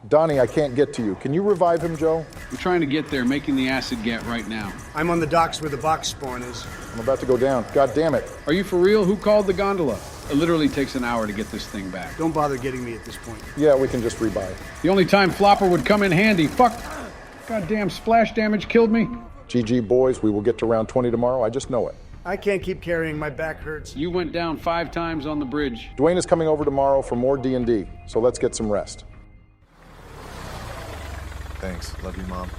Donnie, I can't get to you. Can you revive him, Joe? I'm trying to get there, making the acid get right now. I'm on the docks where the box spawn is. I'm about to go down. God damn it. Are you for real? Who called the gondola? It literally takes an hour to get this thing back. Don't bother getting me at this point. Yeah, we can just rebuy. The only time Flopper would come in handy. Fuck. Goddamn splash damage killed me. GG, boys. We will get to round 20 tomorrow. I just know it. I can't keep carrying. My back hurts. You went down 5 times on the bridge. Dwayne is coming over tomorrow for more D&D, so let's get some rest. Thanks. Love you, Mom.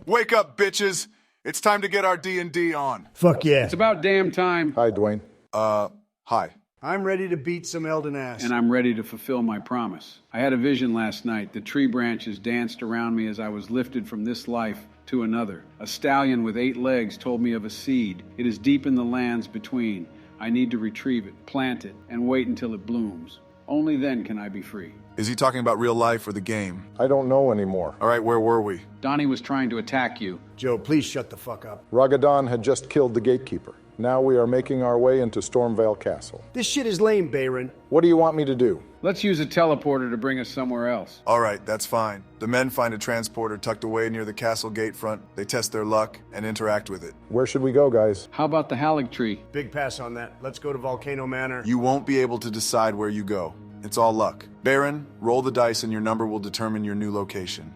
Wake up, bitches! It's time to get our D&D on. Fuck yeah. It's about damn time. Hi, Dwayne. Hi. I'm ready to beat some Elden ass. And I'm ready to fulfill my promise. I had a vision last night. The tree branches danced around me as I was lifted from this life to another. A stallion with 8 legs told me of a seed. It is deep in the lands between. I need to retrieve it, plant it, and wait until it blooms. Only then can I be free. Is he talking about real life or the game? I don't know anymore. All right, where were we? Donnie was trying to attack you. Joe, please shut the fuck up. Ragadan had just killed the gatekeeper. Now we are making our way into Stormvale Castle. This shit is lame, Bayron. What do you want me to do? Let's use a teleporter to bring us somewhere else. All right, that's fine. The men find a transporter tucked away near the castle gate front. They test their luck and interact with it. Where should we go, guys? How about the Halleck tree? Big pass on that. Let's go to Volcano Manor. You won't be able to decide where you go. It's all luck. Baron, roll the dice and your number will determine your new location.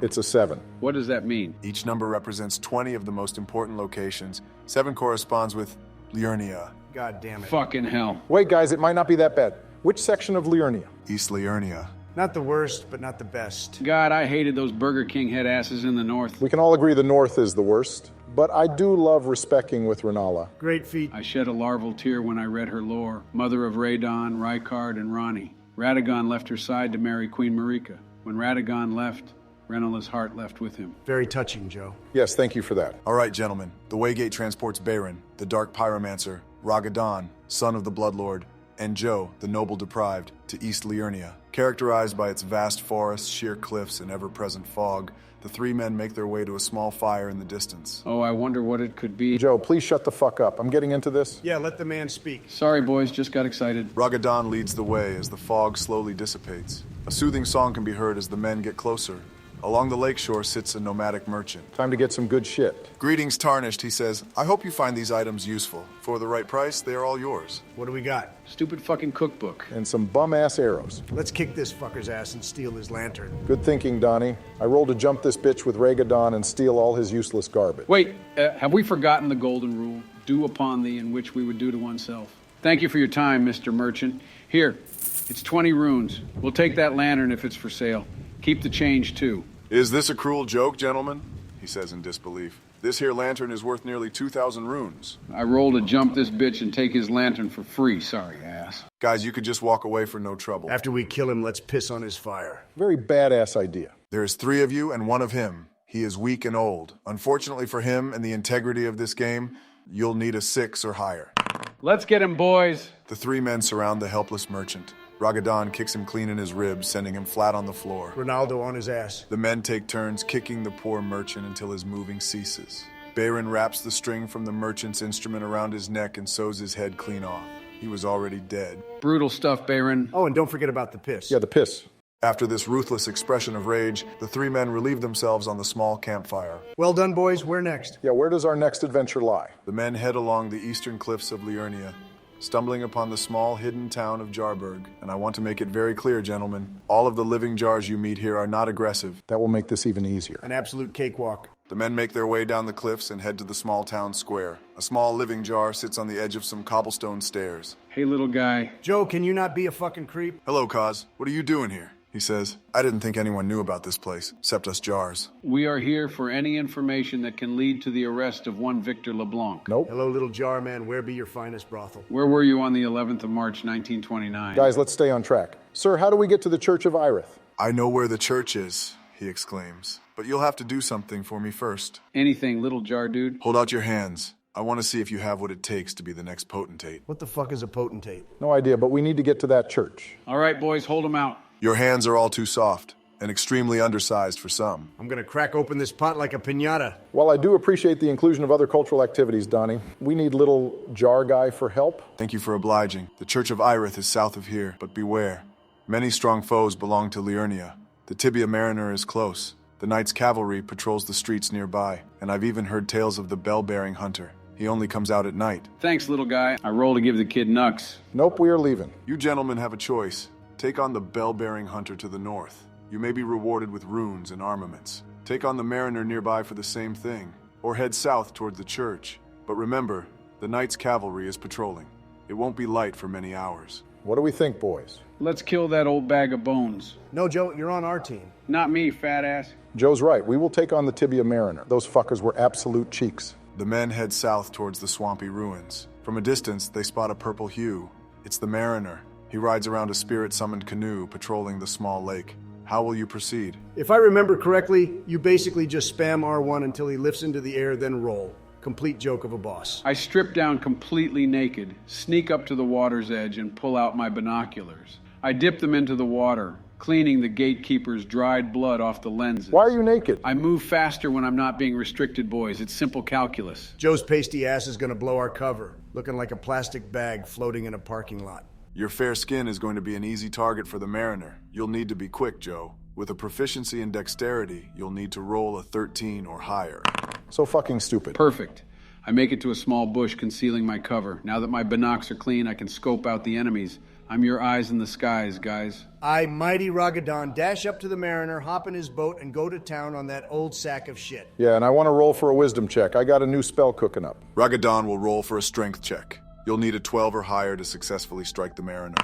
It's a 7. What does that mean? Each number represents 20 of the most important locations. 7 corresponds with Liurnia, God damn it. Fucking hell. Wait, guys, it might not be that bad. Which section of Liurnia? East Liurnia. Not the worst, but not the best. God, I hated those Burger King head asses in the north. We can all agree the north is the worst, but I do love respecking with Renala. Great feat. I shed a larval tear when I read her lore. Mother of Radon, Rykard, and Ronnie. Radagon left her side to marry Queen Marika. When Radagon left, Renala's heart left with him. Very touching, Joe. Yes, thank you for that. All right, gentlemen. The Waygate transports Baron, the Dark Pyromancer, Ragadan, son of the Bloodlord, and Joe, the Noble Deprived, to East Liurnia. Characterized by its vast forests, sheer cliffs, and ever-present fog, the 3 men make their way to a small fire in the distance. Oh, I wonder what it could be. Joe, please shut the fuck up. I'm getting into this. Yeah, let the man speak. Sorry, boys, just got excited. Ragadan leads the way as the fog slowly dissipates. A soothing song can be heard as the men get closer. Along the lakeshore sits a nomadic merchant. Time to get some good shit. Greetings, Tarnished, he says. I hope you find these items useful. For the right price, they are all yours. What do we got? Stupid fucking cookbook. And some bum-ass arrows. Let's kick this fucker's ass and steal his lantern. Good thinking, Donnie. I rolled to jump this bitch with Ragadan and steal all his useless garbage. Wait, have we forgotten the golden rule? Do upon thee in which we would do to oneself. Thank you for your time, Mr. Merchant. Here, it's 20 runes. We'll take that lantern if it's for sale. Keep the change, too. Is this a cruel joke, gentlemen? He says in disbelief. This here lantern is worth nearly 2,000 runes. I roll to jump this bitch and take his lantern for free, sorry ass. Guys, you could just walk away for no trouble. After we kill him, let's piss on his fire. Very badass idea. There is 3 of you and 1 of him. He is weak and old. Unfortunately for him and the integrity of this game, you'll need a 6 or higher. Let's get him, boys. The 3 men surround the helpless merchant. Ragadan kicks him clean in his ribs, sending him flat on the floor. Ronaldo on his ass. The men take turns kicking the poor merchant until his moving ceases. Baron wraps the string from the merchant's instrument around his neck and sews his head clean off. He was already dead. Brutal stuff, Baron. Oh, and don't forget about the piss. Yeah, the piss. After this ruthless expression of rage, the 3 men relieve themselves on the small campfire. Well done, boys. Where next? Yeah, where does our next adventure lie? The men head along the eastern cliffs of Liurnia, stumbling upon the small hidden town of Jarburg. And I want to make it very clear, gentlemen, all of the living jars you meet here are not aggressive. That will make this even easier. An absolute cakewalk. The men make their way down the cliffs and head to the small town square. A small living jar sits on the edge of some cobblestone stairs. Hey, little guy. Joe, can you not be a fucking creep? Hello, Kaz. What are you doing here? He says. I didn't think anyone knew about this place, except us jars. We are here for any information that can lead to the arrest of one Victor LeBlanc. Nope. Hello, little jar man. Where be your finest brothel? Where were you on the 11th of March, 1929? Guys, let's stay on track. Sir, how do we get to the Church of Irith? I know where the church is, he exclaims. But you'll have to do something for me first. Anything, little jar dude. Hold out your hands. I want to see if you have what it takes to be the next potentate. What the fuck is a potentate? No idea, but we need to get to that church. All right, boys, hold him out. Your hands are all too soft. and extremely undersized for some. I'm gonna crack open this pot like a piñata. While I do appreciate the inclusion of other cultural activities, Donnie, we need little jar guy for help. Thank you for obliging. The Church of Irith is south of here, but beware. Many strong foes belong to Liurnia. The Tibia Mariner is close. The Knight's cavalry patrols the streets nearby, and I've even heard tales of the bell-bearing hunter. He only comes out at night. Thanks, little guy. I roll to give the kid Nux. Nope, we are leaving. You gentlemen have a choice. Take on the bell-bearing hunter to the north. You may be rewarded with runes and armaments. Take on the mariner nearby for the same thing, or head south toward the church. But remember, the Knight's cavalry is patrolling. It won't be light for many hours. What do we think, boys? Let's kill that old bag of bones. No, Joe, you're on our team. Not me, fat ass. Joe's right. We will take on the Tibia Mariner. Those fuckers were absolute cheeks. The men head south towards the swampy ruins. From a distance, they spot a purple hue. It's the mariner. He rides around a spirit-summoned canoe patrolling the small lake. How will you proceed? If I remember correctly, you basically just spam R1 until he lifts into the air, then roll. Complete joke of a boss. I strip down completely naked, sneak up to the water's edge, and pull out my binoculars. I dip them into the water, cleaning the gatekeeper's dried blood off the lenses. Why are you naked? I move faster when I'm not being restricted, boys. It's simple calculus. Joe's pasty ass is gonna blow our cover, looking like a plastic bag floating in a parking lot. Your fair skin is going to be an easy target for the mariner. You'll need to be quick, Joe. With a proficiency in dexterity, you'll need to roll a 13 or higher. So fucking stupid. Perfect. I make it to a small bush concealing my cover. Now that my binocs are clean, I can scope out the enemies. I'm your eyes in the skies, guys. I, mighty Ragadan, dash up to the mariner, hop in his boat, and go to town on that old sack of shit. Yeah, and I want to roll for a wisdom check. I got a new spell cooking up. Ragadan will roll for a strength check. You'll need a 12 or higher to successfully strike the mariner.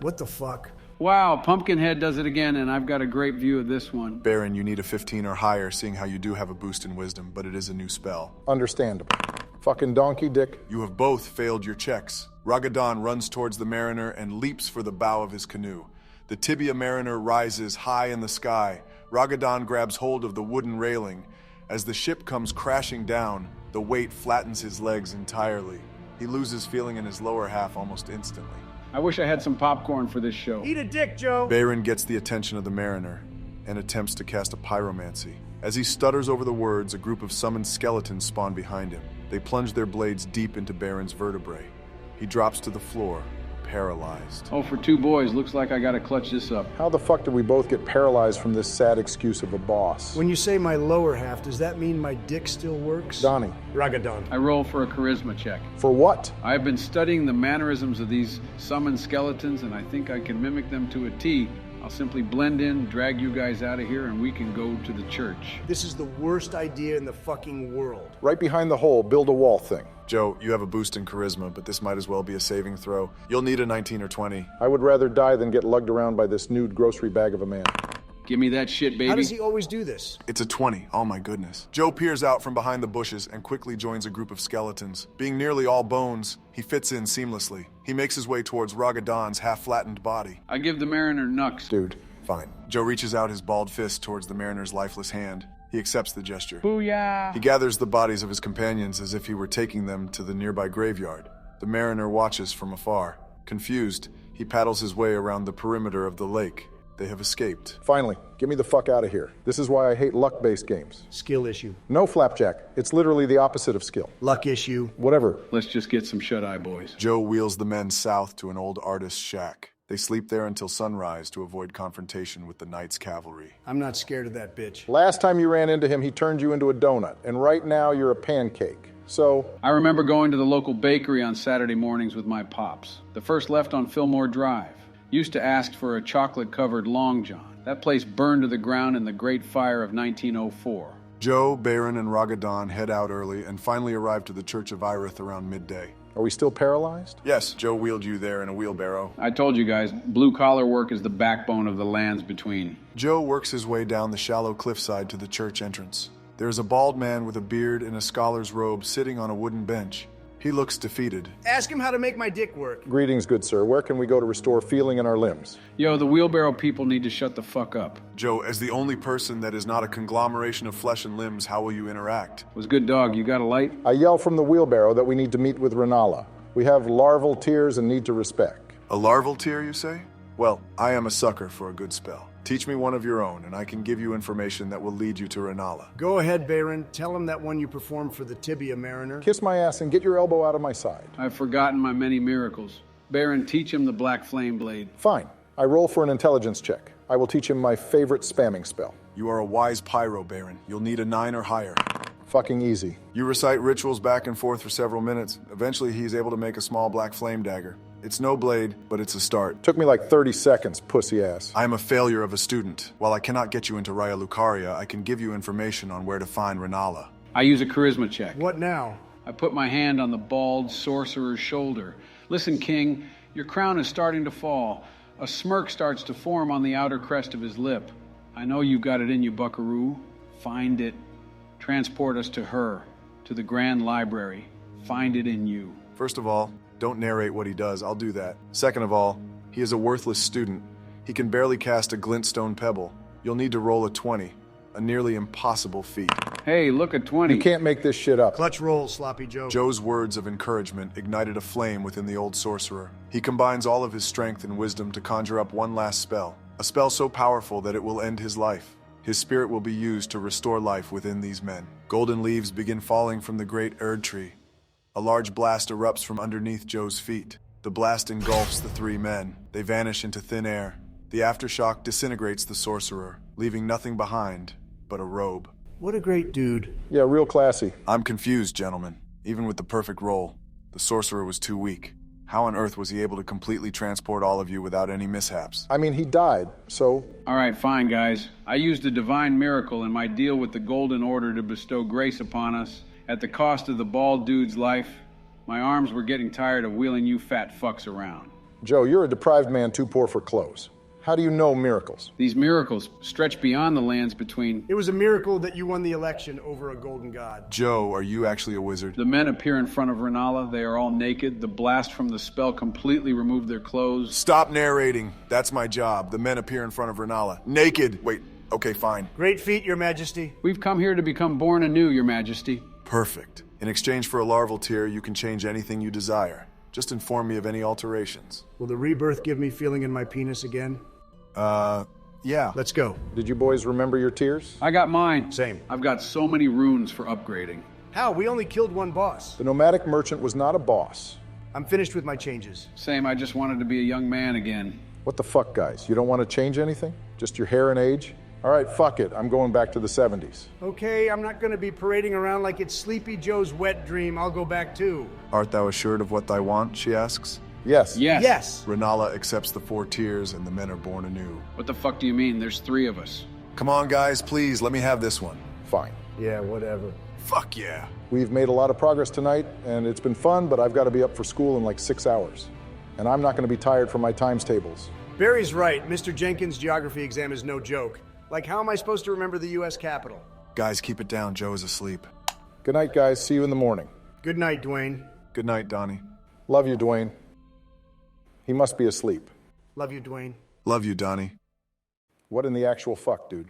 What the fuck? Wow, Pumpkinhead does it again, and I've got a great view of this one. Baron, you need a 15 or higher, seeing how you do have a boost in wisdom, but it is a new spell. Understandable. Fucking donkey dick. You have both failed your checks. Ragadan runs towards the mariner and leaps for the bow of his canoe. The Tibia Mariner rises high in the sky. Ragadan grabs hold of the wooden railing. As the ship comes crashing down, the weight flattens his legs entirely. He loses feeling in his lower half almost instantly. I wish I had some popcorn for this show. Eat a dick, Joe! Baron gets the attention of the mariner and attempts to cast a pyromancy. As he stutters over the words, a group of summoned skeletons spawn behind him. They plunge their blades deep into Baron's vertebrae. He drops to the floor, paralyzed. Oh, for two boys, looks like I gotta clutch this up. How the fuck did we both get paralyzed from this sad excuse of a boss? When you say my lower half, does that mean my dick still works? Donnie. Ragadan. I roll for a charisma check. For what? I've been studying the mannerisms of these summoned skeletons, and I think I can mimic them to a T. I'll simply blend in, drag you guys out of here, and we can go to the church. This is the worst idea in the fucking world. Right behind the hole, build a wall thing. Joe, you have a boost in charisma, but this might as well be a saving throw. You'll need a 19 or 20. I would rather die than get lugged around by this nude grocery bag of a man. Give me that shit, baby. How does he always do this? It's a 20. Oh my goodness. Joe peers out from behind the bushes and quickly joins a group of skeletons. Being nearly all bones, he fits in seamlessly. He makes his way towards Ragadan's half-flattened body. I give the mariner Nux. Dude. Fine. Joe reaches out his balled fist towards the mariner's lifeless hand. He accepts the gesture. Booyah! He gathers the bodies of his companions as if he were taking them to the nearby graveyard. The mariner watches from afar. Confused, he paddles his way around the perimeter of the lake. They have escaped. Finally, get me the fuck out of here. This is why I hate luck-based games. Skill issue. No, Flapjack. It's literally the opposite of skill. Luck issue. Whatever. Let's just get some shut-eye, boys. Joe wheels the men south to an old artist's shack. They sleep there until sunrise to avoid confrontation with the Knight's cavalry. I'm not scared of that bitch. Last time you ran into him, he turned you into a donut. And right now, you're a pancake. So, I remember going to the local bakery on Saturday mornings with my pops. The first left on Fillmore Drive. Used to ask for a chocolate-covered Long John. That place burned to the ground in the Great Fire of 1904. Joe, Baron, and Ragadan head out early and finally arrive to the Church of Irith around midday. are we still paralyzed? Yes, Joe wheeled you there in a wheelbarrow. I told you guys, blue-collar work is the backbone of the lands between. Joe works his way down the shallow cliffside to the church entrance. There is a bald man with a beard and a scholar's robe sitting on a wooden bench. He looks defeated. Ask him how to make my dick work. Greetings, good sir. Where can we go to restore feeling in our limbs? Yo, the wheelbarrow people need to shut the fuck up. Joe, as the only person that is not a conglomeration of flesh and limbs, how will you interact? Was good dog, you got a light? I yell from the wheelbarrow that we need to meet with Renala. We have larval tears and need to respect. A larval tear, you say? Well, I am a sucker for a good spell. Teach me one of your own, and I can give you information that will lead you to Renala. Go ahead, Baron. Tell him that one you performed for the Tibia Mariner. Kiss my ass and get your elbow out of my side. I've forgotten my many miracles. Baron, teach him the Black Flame Blade. Fine. I roll for an intelligence check. I will teach him my favorite spamming spell. You are a wise pyro, Baron. You'll need a 9 or higher. Fucking easy. You recite rituals back and forth for several minutes. Eventually, he's able to make a small black flame dagger. It's no blade, but it's a start. Took me like 30 seconds, pussy ass. I am a failure of a student. While I cannot get you into Raya Lucaria, I can give you information on where to find Renala. I use a charisma check. What now? I put my hand on the bald sorcerer's shoulder. Listen, King, your crown is starting to fall. A smirk starts to form on the outer crest of his lip. I know you've got it in you, buckaroo. Find it. Transport us to her, to the Grand Library. Find it in you. First of all, don't narrate what he does. I'll do that. Second of all, he is a worthless student. He can barely cast a glintstone pebble. You'll need to roll a 20, a nearly impossible feat. Hey, look at 20. You can't make this shit up. Clutch roll, Sloppy Joe. Joe's words of encouragement ignited a flame within the old sorcerer. He combines all of his strength and wisdom to conjure up one last spell, a spell so powerful that it will end his life. His spirit will be used to restore life within these men. Golden leaves begin falling from the great Erd tree. A large blast erupts from underneath Joe's feet. The blast engulfs the 3 men. They vanish into thin air. The aftershock disintegrates the sorcerer, leaving nothing behind but a robe. What a great dude. Yeah, real classy. I'm confused, gentlemen. Even with the perfect roll, the sorcerer was too weak. How on earth was he able to completely transport all of you without any mishaps? I mean, he died, so... All right, fine, guys. I used a divine miracle in my deal with the Golden Order to bestow grace upon us at the cost of the bald dude's life. My arms were getting tired of wheeling you fat fucks around. Joe, you're a deprived man too poor for clothes. How do you know miracles? These miracles stretch beyond the lands between... It was a miracle that you won the election over a golden god. Joe, are you actually a wizard? The men appear in front of Renala. They are all naked. The blast from the spell completely removed their clothes. Stop narrating. That's my job. The men appear in front of Renala. Naked. Wait, okay, fine. Great feat, Your Majesty. We've come here to become born anew, Your Majesty. Perfect. In exchange for a larval tear, you can change anything you desire. Just inform me of any alterations. Will the rebirth give me feeling in my penis again? Yeah. Let's go. Did you boys remember your tears? I got mine. Same. I've got so many runes for upgrading. How? We only killed one boss. The nomadic merchant was not a boss. I'm finished with my changes. Same, I just wanted to be a young man again. What the fuck, guys? You don't want to change anything? Just your hair and age? All right, fuck it. I'm going back to the 70s. Okay, I'm not gonna be parading around like it's Sleepy Joe's wet dream. I'll go back too. Art thou assured of what thy want, she asks. Yes. Yes. Yes! Renala accepts the 4 tears and the men are born anew. What the fuck do you mean? There's 3 of us. Come on, guys, please, let me have this one. Fine. Yeah, whatever. Fuck yeah. We've made a lot of progress tonight, and it's been fun, but I've got to be up for school in like 6 hours. And I'm not going to be tired from my times tables. Barry's right. Mr. Jenkins' geography exam is no joke. Like, how am I supposed to remember the U.S. Capitol? Guys, keep it down. Joe is asleep. Good night, guys. See you in the morning. Good night, Dwayne. Good night, Donnie. Love you, Dwayne. He must be asleep. Love you, Dwayne. Love you, Donnie. What in the actual fuck, dude?